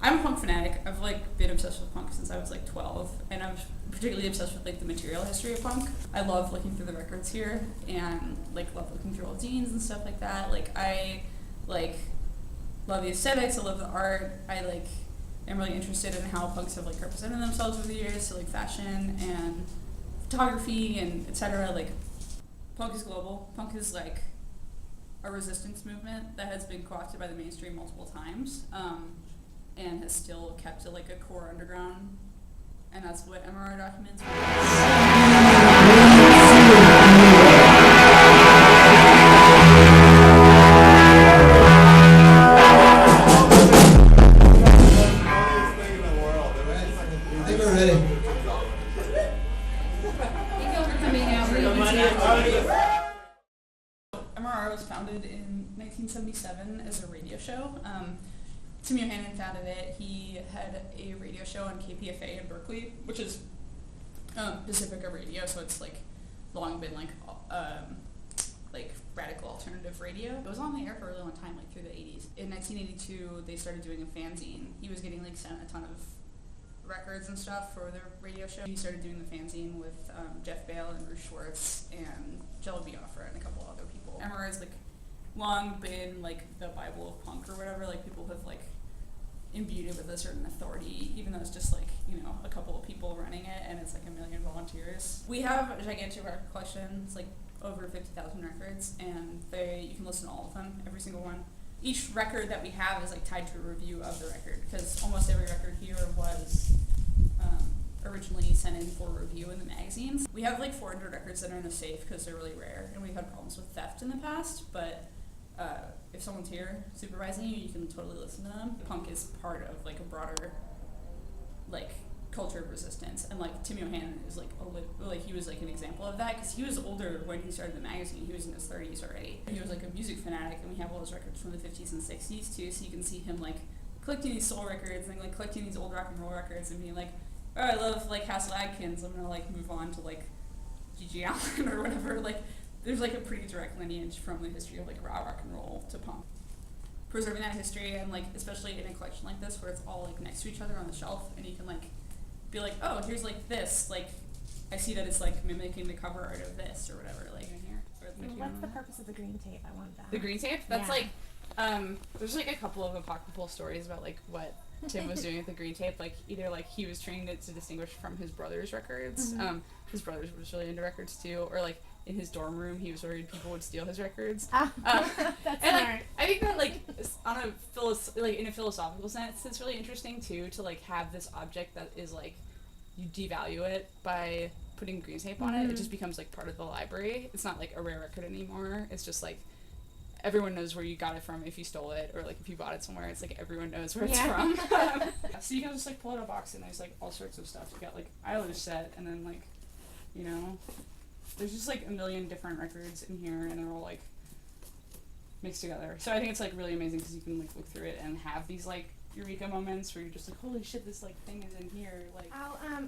I'm a punk fanatic. I've like been obsessed with punk since I was like 12, and I'm particularly obsessed with like the material history of punk. I love looking through the records here, and like love looking through old zines and stuff like that. Like I like love the aesthetics. I love the art. I like am really interested in how punks have like represented themselves over the years, so like fashion and photography and etc. Like punk is global. Punk is like a resistance movement that has been co-opted by the mainstream multiple times, and has still kept it like a core underground, and that's what MRR documents. MRR was founded in 1977 as a radio show. Tim Yohannan founded it. He had a radio show on KPFA in Berkeley, which is Pacifica Radio, so it's like long been like radical alternative radio. It was on the air for a really long time, like through the 80s. In 1982, they started doing a fanzine. He was getting like sent a ton of records and stuff for the radio show. He started doing the fanzine with Jeff Bale and Bruce Schwartz and Jello Biafra and a couple other people. MRR has like long been like the Bible of punk or whatever. Like people have like imbued it with a certain authority, even though it's just like, you know, a couple of people running it and it's like a million volunteers. We have a gigantic record collection. It's like over 50,000 records, and you can listen to all of them, every single one. Each record that we have is like tied to a review of the record, because almost every record here was originally sent in for review in the magazines. We have like 400 records that are in a safe because they're really rare, and we've had problems with theft in the past, but if someone's here supervising you, you can totally listen to them. Punk is part of like a broader like culture of resistance, and like Tim Yohannan is like he was like an example of that, because he was older when he started the magazine. He was in his 30s already. He was like a music fanatic, and we have all his records from the 50s and 60s too, so you can see him like collecting these soul records and like collecting these old rock and roll records and being like, oh, I love like Hassel Adkins, I'm gonna like move on to like G.G. Allen or whatever. Like there's like a pretty direct lineage from the history of like raw rock and roll to punk. Preserving that history, and like especially in a collection like this where it's all like next to each other on the shelf, and you can like be like, oh, here's like this, like I see that it's like mimicking the cover art of this or whatever, like in here. What's the purpose of the green tape? I want that. The green tape? That's like there's like a couple of apocryphal stories about like what Tim was doing with the green tape. Like either like he was trying to distinguish from his brother's records. His brother was really into records too, or like in his dorm room he was worried people would steal his records. That's and smart. like, I think that like on a in a philosophical sense, it's really interesting too to like have this object that is like you devalue it by putting green tape on it. It just becomes like part of the library. It's not like a rare record anymore. It's just like everyone knows where you got it from if you stole it, or like if you bought it somewhere, it's like everyone knows where it's from. So you can just like pull out a box and there's like all sorts of stuff. You got like Eilish set, and then like, you know, there's just like a million different records in here, and they're all like mixed together. So I think it's like really amazing because you can like look through it and have these like eureka moments where you're just like, holy shit, this like thing is in here. Like,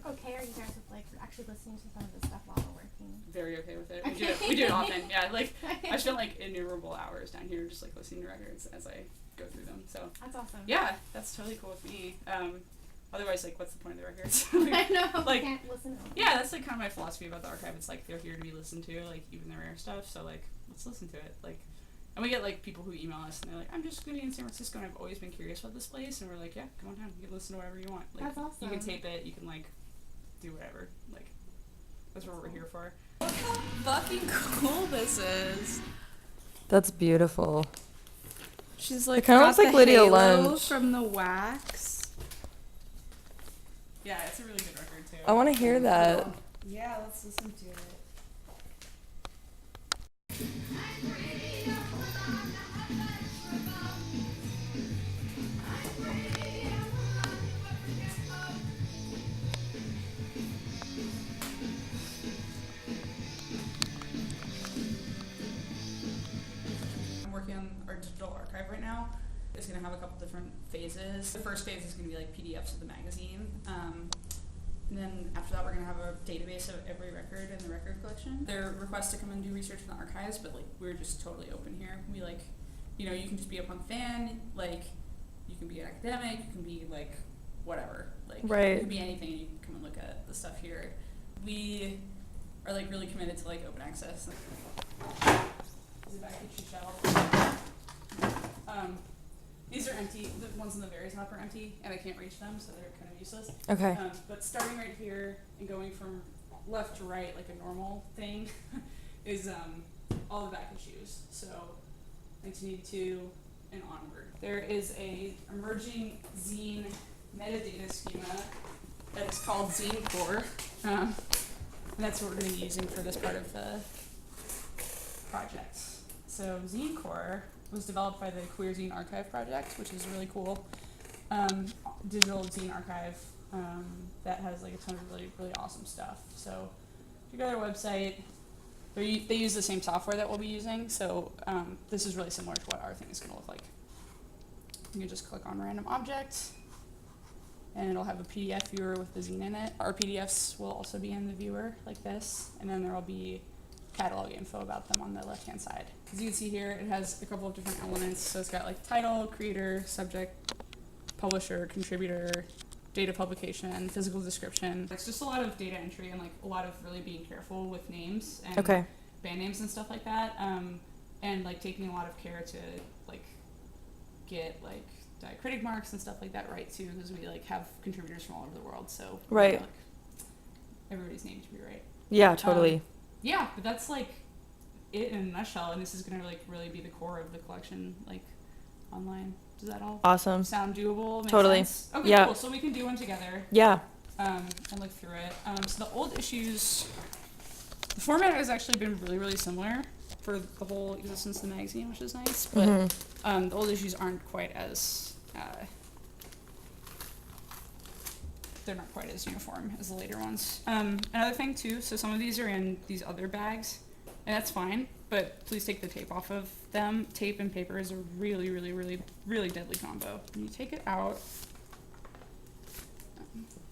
okay, are you guys with like actually listening to some of the stuff while we're working? Very okay with it. We do it often. Yeah, like I spend like innumerable hours down here just like listening to records as I go through them. So that's awesome. Yeah, that's totally cool with me. Otherwise, like, what's the point of the records? I know. Like, can't listen to them. Yeah, that's like kind of my philosophy about the archive. It's like they're here to be listened to, like even the rare stuff. So like, let's listen to it. Like, and we get like people who email us and they're like, I'm just gonna be in San Francisco and I've always been curious about this place, and we're like, yeah, come on down. You can listen to whatever you want. Like, that's awesome. You can tape it. You can like do whatever. Like, that's what we're here for. Look how fucking cool this is. That's beautiful. She's like, it kind of looks like Lydia Lunch from the wax. Yeah, it's a really good record too. I want to hear that. Yeah, let's listen to it. I'm working on our digital archive right now. It's going to have a couple different phases. The first phase is going to be like PDFs of the magazine. And then after that, we're going to have a database of every record in the record collection. There are requests to come and do research in the archives, but like we're just totally open here. We like, you know, you can just be a punk fan. Like, you can be an academic, you can be like whatever, like Right. you can be anything, and you can come and look at the stuff here. We are like really committed to like open access. Is it back at your shelf? These are empty. The ones in the very top are empty, and I can't reach them, so they're kind of useless. Okay. But starting right here and going from left to right, like a normal thing, is all the back issues. So 1982 and onward. There is a emerging zine metadata schema that is called Zine Core, and that's what we're going to be using for this part of the project. So Zine Core was developed by the Queer Zine Archive project, which is really cool. Digital zine archive that has like a ton of really awesome stuff. So if you go to their website, they use the same software that we'll be using. So this is really similar to what our thing is going to look like. You can just click on random object, and it'll have a PDF viewer with the zine in it. Our PDFs will also be in the viewer like this, and then there will be catalog info about them on the left-hand side. As you can see here, it has a couple of different elements. So it's got like title, creator, subject, publisher, contributor, data publication, physical description. It's just a lot of data entry and like a lot of really being careful with names and Okay. band names and stuff like that. And like taking a lot of care to like get like diacritic marks and stuff like that right too, because we like have contributors from all over the world. So Right. like, everybody's name should be right. Yeah, totally. Yeah, but that's like it in a nutshell, and this is gonna like really be the core of the collection, like online. Does that all Awesome. sound doable? Make Totally. sense? Okay, Yeah. cool. So we can do one together Yeah. and look through it. So the old issues, the format has actually been really similar for the whole existence of the magazine, which is nice. But Mhm. the old issues aren't quite as they're not quite as uniform as the later ones. Another thing too, so some of these are in these other bags, and that's fine, but please take the tape off of them. Tape and paper is a really deadly combo. When you take it out,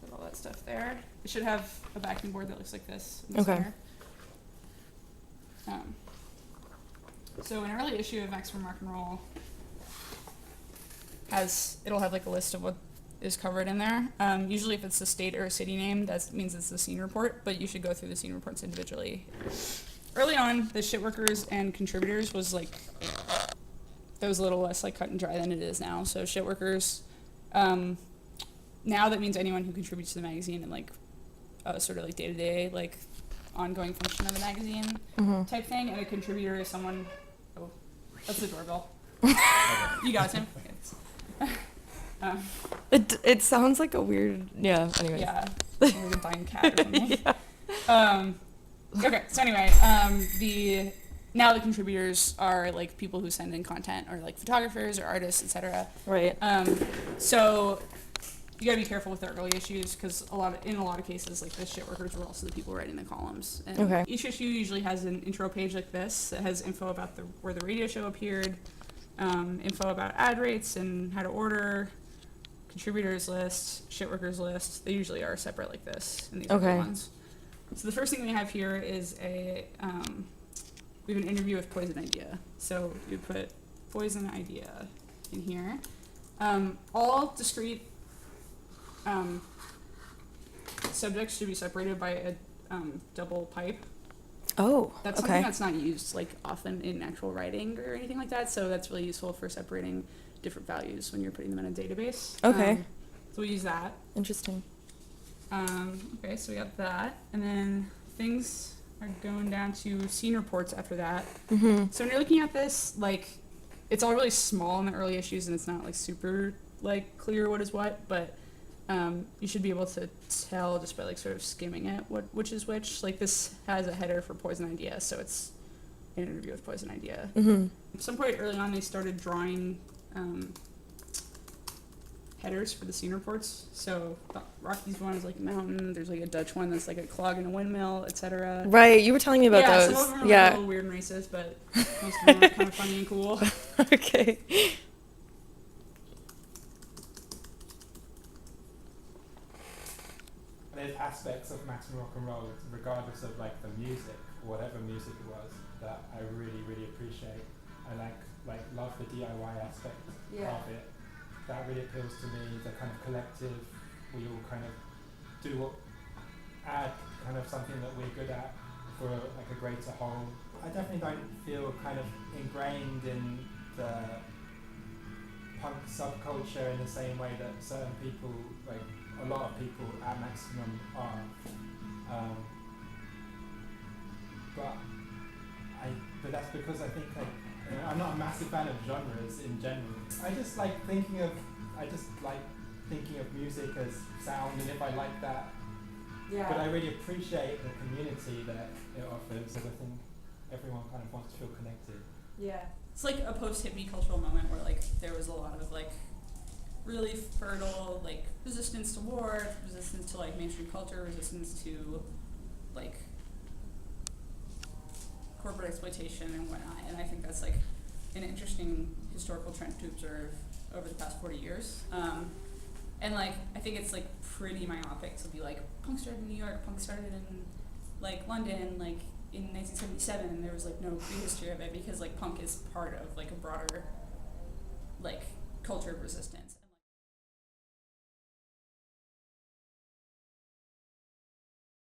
put all that stuff there. It should have a backing board that looks like this in the Okay. center. So an early issue of MaximumRockNRoll it'll have like a list of what is covered in there. Usually if it's a state or a city name, that means it's the scene report, but you should go through the scene reports individually. Early on, the shit workers and contributors was like, that was a little less like cut and dry than it is now. So shit workers, now that means anyone who contributes to the magazine and like sort of like day-to-day, like ongoing function of the magazine type thing. And a contributor is someone, oh, that's the doorbell. You got it, Tim? It sounds like a weird, yeah, anyway. Yeah, like a dying cat or something. Yeah. Okay, so anyway, now the contributors are like people who send in content, or like photographers or artists, etc. Right. So you gotta be careful with the early issues, because in a lot of cases, like the shit workers were also the people writing the columns. And Okay. each issue usually has an intro page like this that has info about where the radio show appeared, info about ad rates and how to order, contributors list, shit workers list. They usually are separate like this in these other Okay. ones. So the first thing we have here is we have an interview with Poison Idea. So you put Poison Idea in here. All discrete subjects should be separated by a double pipe. Oh, That's okay. something that's not used like often in actual writing or anything like that. So that's really useful for separating different values when you're putting them in a database. Okay. So we use that. Interesting. Okay, so we got that, and then things are going down to scene reports after that. So when you're looking at this, like, it's all really small in the early issues, and it's not like super like clear what is what, but you should be able to tell just by like sort of skimming it which is which. Like this has a header for Poison Idea, so it's an interview with Poison Idea. At some point early on, they started drawing headers for the scene reports. So Rocky's one is like a mountain. There's like a Dutch one that's like a clog in a windmill, etc. Right, you were telling me about yeah, those. some of them are Yeah. like a little weird and racist, but most of them are kind of funny and cool. Okay. There's aspects of MaximumRockNRoll, regardless of like the music, whatever music it was, that I really appreciate. I like love the DIY aspect Yeah. of it. that really appeals to me. The kind of collective, we all kind of add kind of something that we're good at for like a greater whole. I definitely don't feel kind of ingrained in the punk subculture in the same way that certain people, like a lot of people at Maximum are. But that's because I think I'm not a massive fan of genres in general. I just like thinking of music as sound, and if I like that. Yeah. But I really appreciate the community that it offers, because I think everyone kind of wants to feel connected. Yeah. It's like a post-hippie cultural moment where like there was a lot of like really fertile like resistance to war, resistance to like mainstream culture, resistance to like corporate exploitation and whatnot. And I think that's like an interesting historical trend to observe over the past 40 years. And like I think it's like pretty myopic to be like punk started in New York, punk started in like London, like in 1977, and there was like no prehistory of it, because like punk is part of like a broader like culture of resistance.